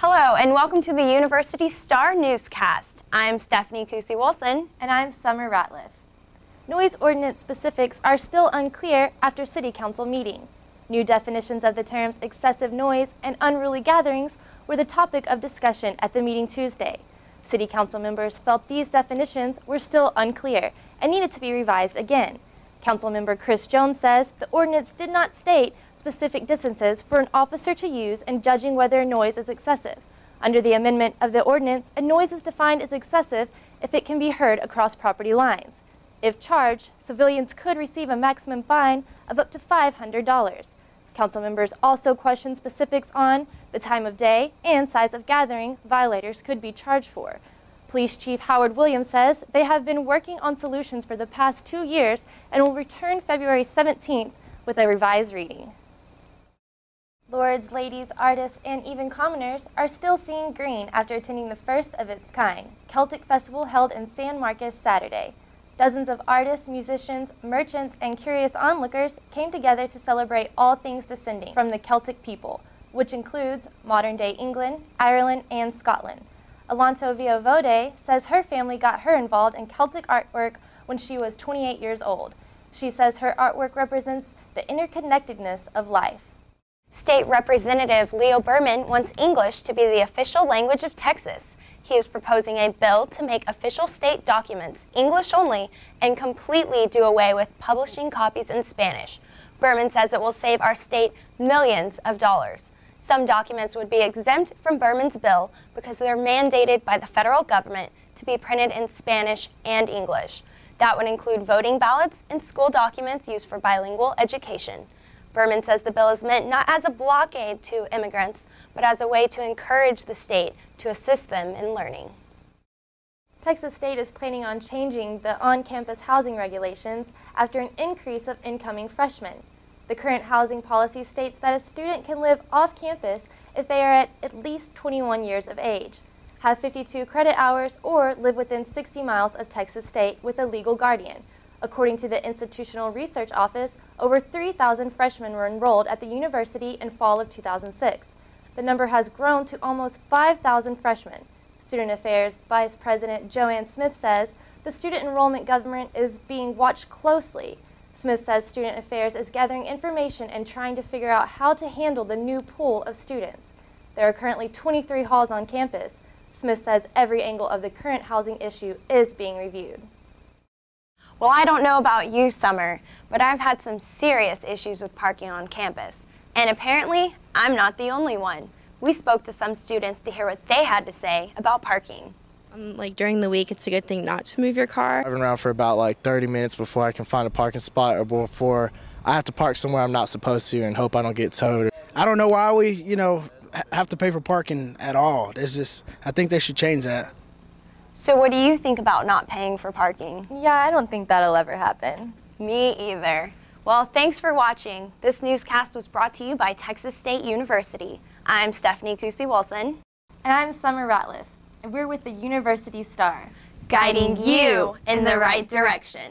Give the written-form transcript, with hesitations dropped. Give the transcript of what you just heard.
Hello and welcome to the University Star newscast. I'm Stephanie Kusi-Wilson. And I'm Summer Ratliff. Noise ordinance specifics are still unclear after City Council meeting. New definitions of the terms excessive noise and unruly gatherings were the topic of discussion at the meeting Tuesday. City Council members felt these definitions were still unclear and needed to be revised again. Councilmember Chris Jones says the ordinance did not state specific distances for an officer to use in judging whether a noise is excessive. Under the amendment of the ordinance, a noise is defined as excessive if it can be heard across property lines. If charged, civilians could receive a maximum fine of up to $500. Council members also questioned specifics on the time of day and size of gathering violators could be charged for. Police Chief Howard Williams says they have been working on solutions for the past 2 years and will return February 17th with a revised reading. Lords, ladies, artists, and even commoners are still seeing green after attending the first of its kind, Celtic Festival held in San Marcos Saturday. Dozens of artists, musicians, merchants, and curious onlookers came together to celebrate all things descending from the Celtic people, which includes modern-day England, Ireland, and Scotland. Alonto Viovode says her family got her involved in Celtic artwork when she was 28 years old. She says her artwork represents the interconnectedness of life. State Representative Leo Berman wants English to be the official language of Texas. He is proposing a bill to make official state documents English only and completely do away with publishing copies in Spanish. Berman says it will save our state millions of dollars. Some documents would be exempt from Berman's bill because they're mandated by the federal government to be printed in Spanish and English. That would include voting ballots and school documents used for bilingual education. Berman says the bill is meant not as a blockade to immigrants, but as a way to encourage the state to assist them in learning. Texas State is planning on changing the on-campus housing regulations after an increase of incoming freshmen. The current housing policy states that a student can live off campus if they are at least 21 years of age, have 52 credit hours, or live within 60 miles of Texas State with a legal guardian. According to the Institutional Research Office, over 3,000 freshmen were enrolled at the university in fall of 2006. The number has grown to almost 5,000 freshmen. Student Affairs Vice President Joanne Smith says the student enrollment government is being watched closely. Smith says Student Affairs is gathering information and trying to figure out how to handle the new pool of students. There are currently 23 halls on campus. Smith says every angle of the current housing issue is being reviewed. Well, I don't know about you, Summer, but I've had some serious issues with parking on campus. And apparently, I'm not the only one. We spoke to some students to hear what they had to say about parking. Like during the week, it's a good thing not to move your car. I've been around for about like 30 minutes before I can find a parking spot or before I have to park somewhere I'm not supposed to and hope I don't get towed. I don't know why we, have to pay for parking at all. I think they should change that. So what do you think about not paying for parking? Yeah, I don't think that'll ever happen. Me either. Well, thanks for watching. This newscast was brought to you by Texas State University. I'm Stephanie Kusi-Wilson. And I'm Summer Ratliff. And we're with the University Star, Guiding you in the right direction.